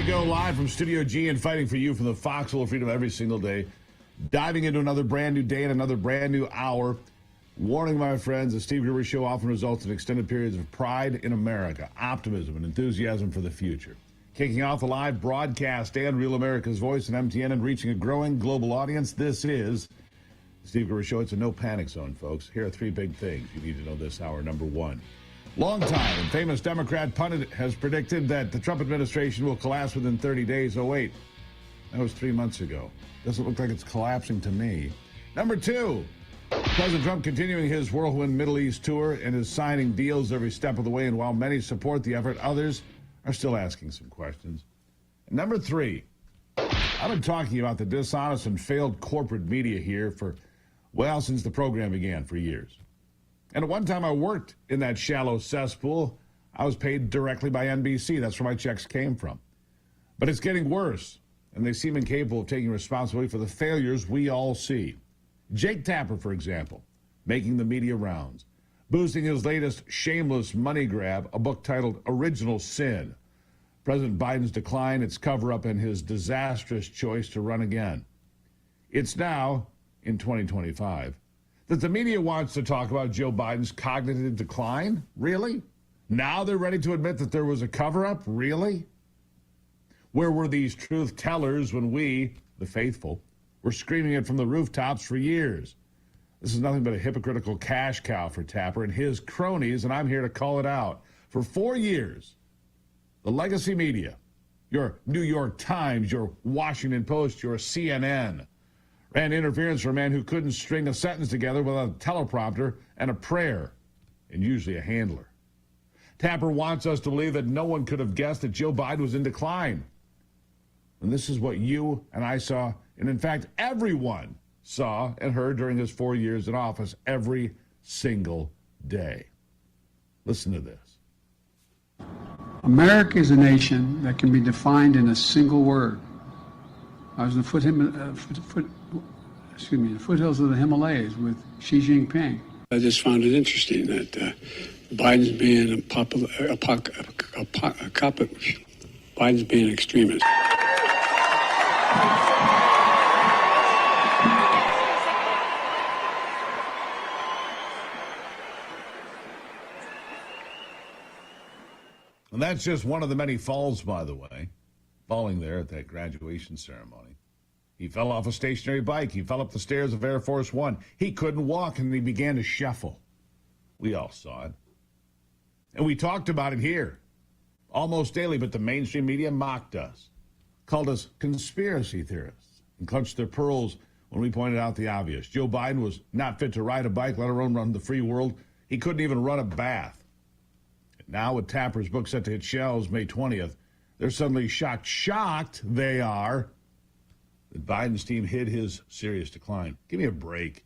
go live from Studio G and fighting for you from the foxhole of freedom every single day. Diving into another brand new day and another brand new hour. Warning, my friends, the Steve Gruber Show often results in extended periods of pride in America, optimism, and enthusiasm for the future. Kicking off the live broadcast and Real America's Voice and MTN and reaching a growing global audience, this is the Steve Gruber Show. It's a no panic zone, folks. Here are three big things you need to know this hour. Number one, Longtime and famous Democrat pundit has predicted that the Trump administration will collapse within 30 days. Oh, wait, that was 3 months ago. Doesn't look like it's collapsing to me. Number two, President Trump continuing his whirlwind Middle East tour and is signing deals every step of the way. And while many support the effort, others are still asking some questions. And number three, I've been talking about the dishonest and failed corporate media here for, well, since the program began, for years. And at one time I worked in that shallow cesspool. I was paid directly by NBC. That's where my checks came from. But it's getting worse, and they seem incapable of taking responsibility for the failures we all see. Jake Tapper, for example, making the media rounds, boosting his latest shameless money grab, a book titled Original Sin. President Biden's decline, its cover-up, and his disastrous choice to run again. It's now, in 2025, that the media wants to talk about Joe Biden's cognitive decline? Really? Now they're ready to admit that there was a cover-up? Really? Where were these truth tellers when we, the faithful, were screaming it from the rooftops for years? This is nothing but a hypocritical cash cow for Tapper and his cronies, and I'm here to call it out. For 4 years, the legacy media, your New York Times, your Washington Post, your CNN, ran interference for a man who couldn't string a sentence together without a teleprompter and a prayer, and usually a handler. Tapper wants us to believe that no one could have guessed that Joe Biden was in decline. And this is what you and I saw, and in fact, everyone saw and heard during his 4 years in office every single day. Listen to this. America is a nation that can be defined in a single word. I was in the foothills of the Himalayas with Xi Jinping. I just found it interesting that Biden's being Biden's being an extremist. And that's just one of the many falls, by the way, falling there at that graduation ceremony. He fell off a stationary bike. He fell up the stairs of Air Force One. He couldn't walk, and he began to shuffle. We all saw it. And we talked about it here almost daily, but the mainstream media mocked us, called us conspiracy theorists, and clutched their pearls when we pointed out the obvious. Joe Biden was not fit to ride a bike, let alone run the free world. He couldn't even run a bath. And now with Tapper's book set to hit shelves May 20th, they're suddenly shocked they are, that Biden's team hid his serious decline. Give me a break.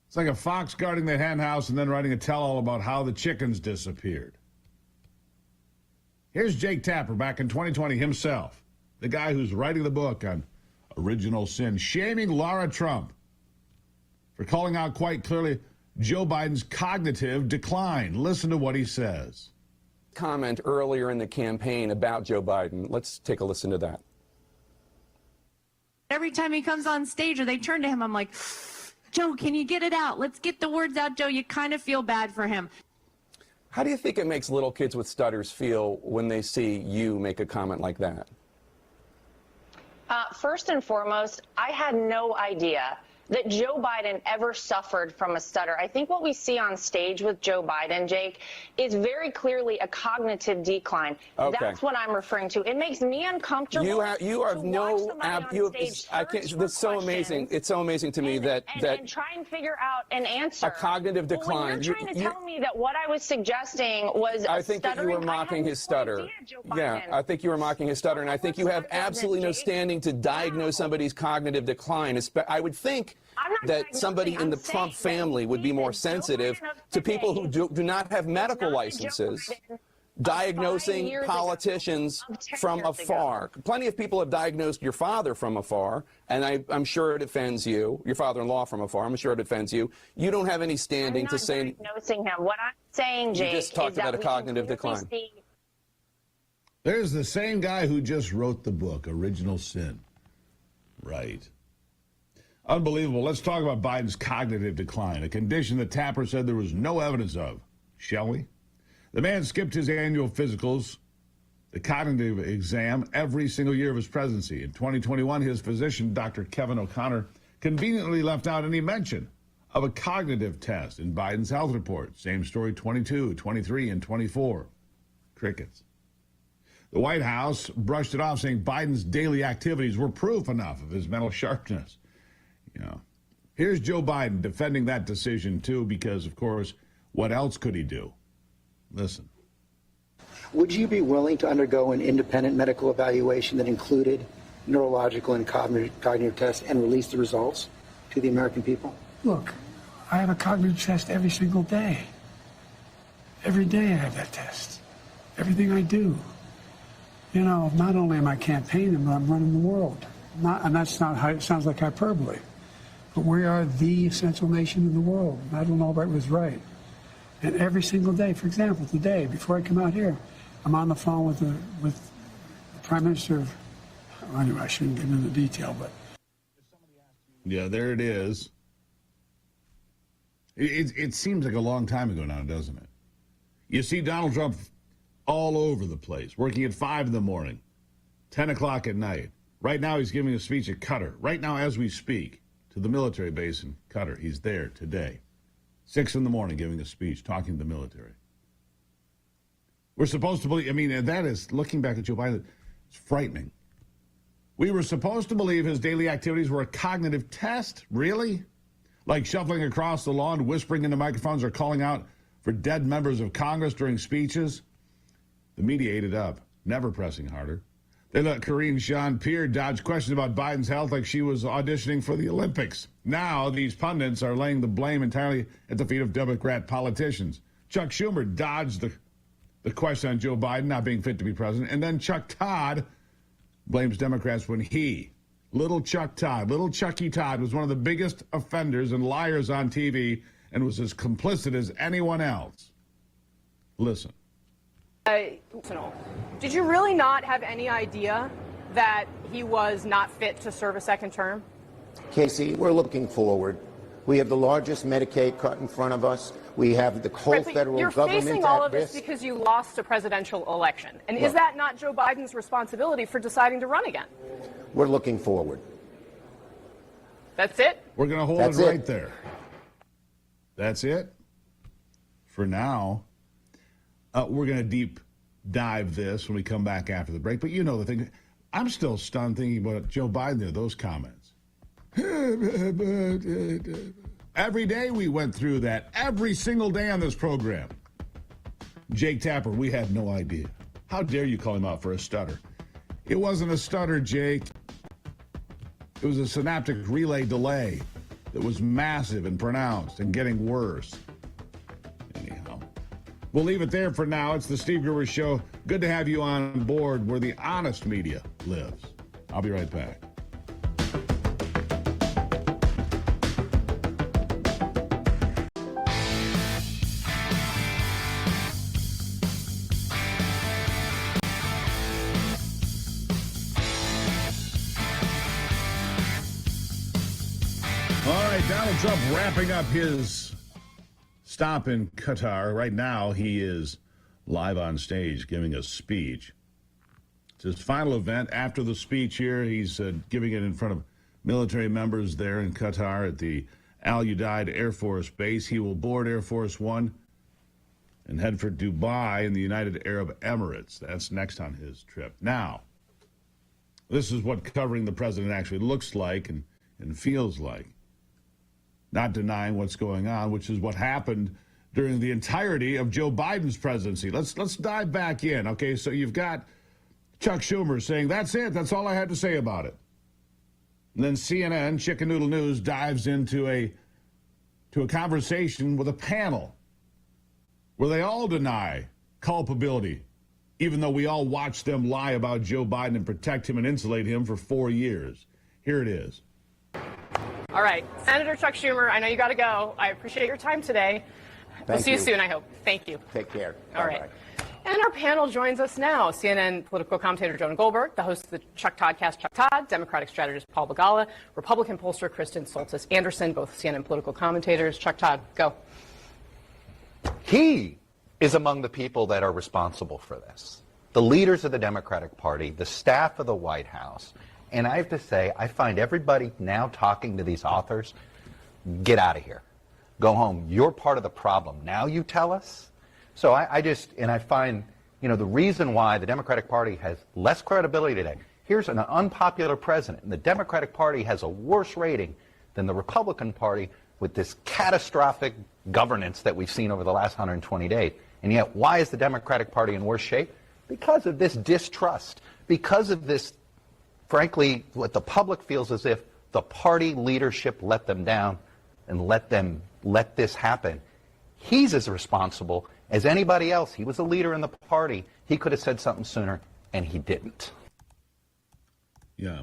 It's like a fox guarding the hen house and then writing a tell-all about how the chickens disappeared. Here's Jake Tapper back in 2020 himself, the guy who's writing the book on Original Sin, shaming Laura Trump for calling out quite clearly Joe Biden's cognitive decline. Listen to what he says. Comment earlier in the campaign about Joe Biden. Let's take a listen to that. Every time he comes on stage or they turn to him, I'm like, Joe, can you get it out? Let's get the words out, Joe. You kind of feel bad for him. How do you think it makes little kids with stutters feel when they see you make a comment like that? First and foremost, I had no idea that Joe Biden ever suffered from a stutter. I think what we see on stage with Joe Biden, Jake, is very clearly a cognitive decline. Okay. That's what I'm referring to. It makes me uncomfortable. You have no. That's so amazing. It's so amazing to me that and try and figure out an answer. A cognitive decline. Well, when you're trying to tell me that what I was suggesting was I think that you were mocking his stutter. Yeah, I think you were mocking his stutter, and I think you have absolutely no standing to diagnose somebody's cognitive decline. I would think that somebody in the Trump family would be more sensitive to people who do not have medical licenses diagnosing politicians from afar. Plenty of people have diagnosed your father from afar, and I'm sure it offends you. Your father-in-law from afar. I'm sure it offends you. You don't have any standing to say. Diagnosing him. What I'm saying, Jake, you just talked about a cognitive decline. There's the same guy who just wrote the book, Original Sin. Right. Unbelievable. Let's talk about Biden's cognitive decline, a condition that Tapper said there was no evidence of. Shall we? The man skipped his annual physicals, the cognitive exam, every single year of his presidency. In 2021, his physician, Dr. Kevin O'Connor, conveniently left out any mention of a cognitive test in Biden's health report. Same story 22, 23, and 24. Crickets. The White House brushed it off, saying Biden's daily activities were proof enough of his mental sharpness. You know, here's Joe Biden defending that decision, too, because, of course, what else could he do? Listen. Would you be willing to undergo an independent medical evaluation that included neurological and cognitive tests and release the results to the American people? Look, I have a cognitive test every single day. Every day I have that test. Everything I do. You know, not only am I campaigning, but I'm running the world. And that's not how it sounds like hyperbole. But we are the essential nation in the world. I don't know if I was right. And every single day, for example, today, before I come out here, I'm on the phone with the Prime Minister of, well, anyway, I shouldn't get into detail, but. Yeah, there it is. It seems like a long time ago now, doesn't it? You see Donald Trump all over the place, working at 5 in the morning, 10 o'clock at night. Right now he's giving a speech at Qatar. Right now as we speak, to the military base in Qatar. He's there today. 6 in the morning giving a speech, talking to the military. We're supposed to believe, I mean, that is, looking back at Joe Biden, it's frightening. We were supposed to believe his daily activities were a cognitive test? Really? Like shuffling across the lawn, whispering into microphones, or calling out for dead members of Congress during speeches? The media ate it up, never pressing harder. They let Karine Jean-Pierre dodge questions about Biden's health like she was auditioning for the Olympics. Now these pundits are laying the blame entirely at the feet of Democrat politicians. Chuck Schumer dodged the question on Joe Biden not being fit to be president, and then Chuck Todd blames Democrats when little Chucky Todd, was one of the biggest offenders and liars on TV and was as complicit as anyone else. Listen. Did you really not have any idea that he was not fit to serve a second term? Casey, we're looking forward. We have the largest Medicaid cut in front of us. We have the whole federal you're government facing all at of this risk. because you lost a presidential election. And is that not Joe Biden's responsibility for deciding to run again? We're looking forward. That's it? We're going to hold it right there. That's it. For now, we're going to deep dive this when we come back after the break. But you know the thing, I'm still stunned thinking about Joe Biden there, those comments. Every day we went through that, every single day on this program. Jake Tapper, we had no idea. How dare you call him out for a stutter? It wasn't a stutter, Jake. It was a synaptic relay delay that was massive and pronounced and getting worse. Anyhow, we'll leave it there for now. It's the Steve Gruber Show. Good to have you on board where the honest media lives. I'll be right back. Donald Trump wrapping up his stop in Qatar. Right now, he is live on stage giving a speech. It's his final event. After the speech here, he's giving it in front of military members there in Qatar at the Al Udeid Air Force Base. He will board Air Force One and head for Dubai in the United Arab Emirates. That's next on his trip. Now, this is what covering the president actually looks like and feels like. Not denying what's going on, which is what happened during the entirety of Joe Biden's presidency. Let's dive back in. Okay, so you've got Chuck Schumer saying, that's it, that's all I had to say about it. And then CNN, Chicken Noodle News, dives into a conversation with a panel where they all deny culpability, even though we all watched them lie about Joe Biden and protect him and insulate him for 4 years. Here it is. All right. Senator Chuck Schumer, I know you got to go. I appreciate your time today. We'll see you soon, I hope. Thank you. Take care. All right. Bye-bye. And our panel joins us now. CNN political commentator Jonah Goldberg, the host of the Chuck Toddcast, Chuck Todd, Democratic strategist Paul Begala, Republican pollster Kristen Soltis Anderson, both CNN political commentators. Chuck Todd, go. He is among the people that are responsible for this. The leaders of the Democratic Party, the staff of the White House. And I have to say, I find everybody now talking to these authors, get out of here. Go home. You're part of the problem. Now you tell us? So I find, the reason why the Democratic Party has less credibility today. Here's an unpopular president, and the Democratic Party has a worse rating than the Republican Party with this catastrophic governance that we've seen over the last 120 days. And yet, why is the Democratic Party in worse shape? Because of this distrust, because of this, frankly, what the public feels as if the party leadership let them down and let this happen. He's as responsible as anybody else. He was a leader in the party. He could have said something sooner, and he didn't. Yeah.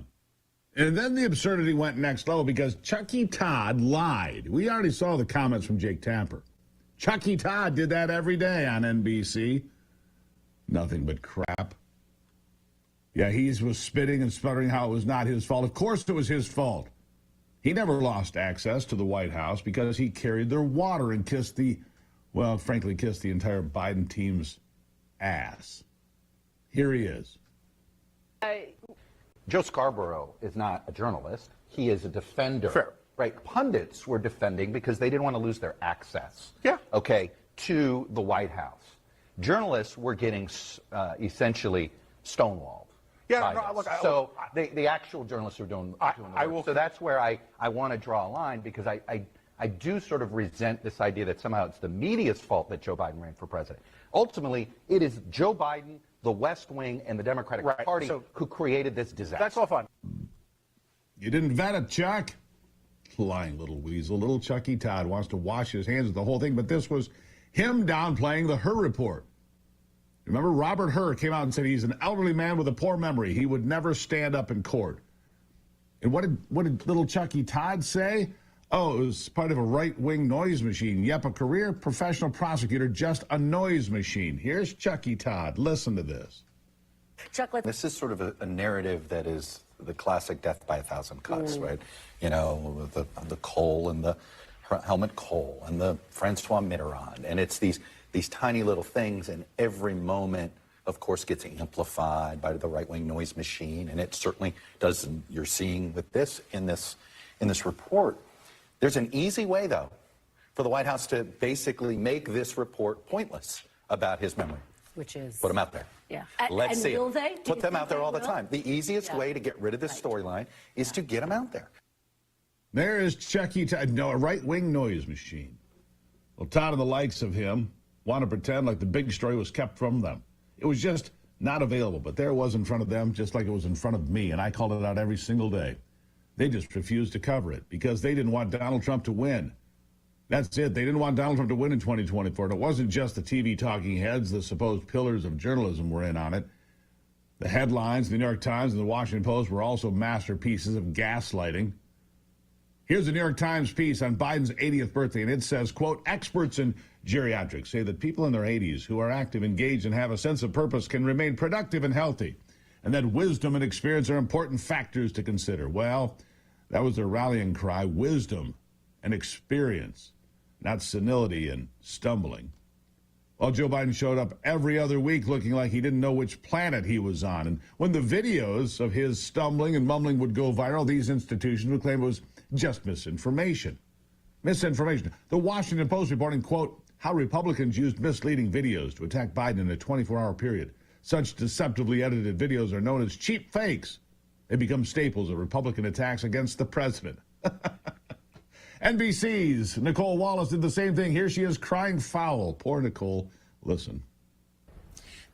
And then the absurdity went next level because Chucky Todd lied. We already saw the comments from Jake Tapper. Chucky Todd did that every day on NBC. Nothing but crap. Yeah, he was spitting and sputtering how it was not his fault. Of course it was his fault. He never lost access to the White House because he carried their water and kissed the entire Biden team's ass. Here he is. Joe Scarborough is not a journalist. He is a defender. Fair. Right? Pundits were defending because they didn't want to lose their access. Yeah. Okay, to the White House. Journalists were getting essentially stonewalled. Yeah, no, look, so the actual journalists are doing the work. So that's where I want to draw a line because I do sort of resent this idea that somehow it's the media's fault that Joe Biden ran for president. Ultimately, it is Joe Biden, the West Wing, and the Democratic Party who created this disaster. That's all fun. You didn't vet it, Chuck. Lying little weasel. Little Chucky Todd wants to wash his hands of the whole thing, but this was him downplaying the Hur report. Remember, Robert Hur came out and said he's an elderly man with a poor memory. He would never stand up in court. And what did little Chucky Todd say? Oh, it was part of a right-wing noise machine. Yep, a career professional prosecutor, just a noise machine. Here's Chucky Todd. Listen to this. Chuck, this is sort of a narrative that is the classic death by a thousand cuts, right? You know, the Cole and the Helmut Kohl and the Francois Mitterrand. And it's these tiny little things, and every moment, of course, gets amplified by the right-wing noise machine. And it certainly does. And you're seeing with this in this report. There's an easy way, though, for the White House to basically make this report pointless about his memory. Which is? Put them out there. Yeah. Let's see will it. they? Put them out there all the time. The easiest way to get rid of this storyline is to get them out there. There is Chucky Todd, a right-wing noise machine. Well, Todd and the likes of him want to pretend like the big story was kept from them. It was just not available, but there it was in front of them, just like it was in front of me, and I called it out every single day. They just refused to cover it because they didn't want Donald Trump to win. That's it. They didn't want Donald Trump to win in 2024. And it wasn't just the TV talking heads, the supposed pillars of journalism were in on it. The headlines, the New York Times and the Washington Post were also masterpieces of gaslighting. Here's the New York Times piece on Biden's 80th birthday, and it says, quote, experts in geriatrics say that people in their 80s who are active, engaged, and have a sense of purpose can remain productive and healthy, and that wisdom and experience are important factors to consider. Well, that was their rallying cry, wisdom and experience, not senility and stumbling. Well, Joe Biden showed up every other week looking like he didn't know which planet he was on. And when the videos of his stumbling and mumbling would go viral, these institutions would claim it was just misinformation. Misinformation. The Washington Post reporting, quote, how Republicans used misleading videos to attack Biden in a 24-hour period. Such deceptively edited videos are known as cheap fakes. They become staples of Republican attacks against the president. NBC's Nicole Wallace did the same thing. Here she is crying foul. Poor Nicole. Listen.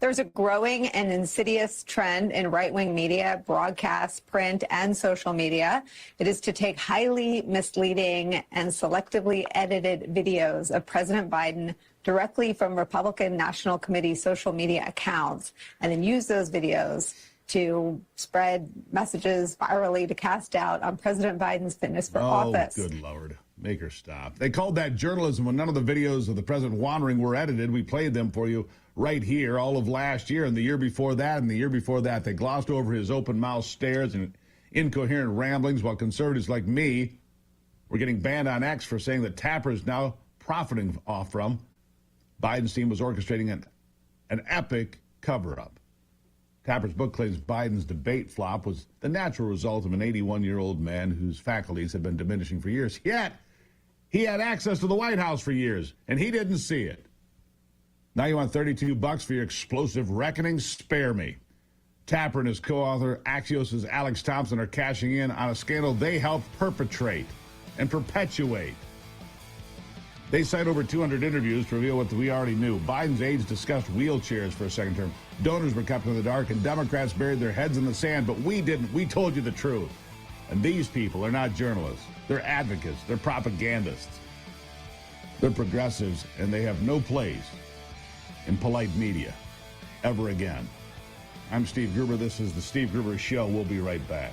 There's a growing and insidious trend in right-wing media, broadcast, print, and social media. It is to take highly misleading and selectively edited videos of President Biden directly from Republican National Committee social media accounts and then use those videos to spread messages virally to cast doubt on President Biden's fitness for office. Oh, good Lord. Make her stop. They called that journalism when none of the videos of the president wandering were edited. We played them for you right here all of last year and the year before that and the year before that. They glossed over his open-mouthed stares and incoherent ramblings while conservatives like me were getting banned on X for saying that Tapper is now profiting off from. Biden's team was orchestrating an epic cover-up. Tapper's book claims Biden's debate flop was the natural result of an 81-year-old man whose faculties had been diminishing for years. Yet, he had access to the White House for years, and he didn't see it. Now you want $32 for your explosive reckoning? Spare me. Tapper and his co-author, Axios' Alex Thompson, are cashing in on a scandal they helped perpetrate and perpetuate. They cite over 200 interviews to reveal what we already knew. Biden's aides discussed wheelchairs for a second term. Donors were kept in the dark, and Democrats buried their heads in the sand, but we didn't. We told you the truth. And these people are not journalists. They're advocates. They're propagandists. They're progressives, and they have no place in polite media ever again. I'm Steve Gruber. This is the Steve Gruber Show. We'll be right back.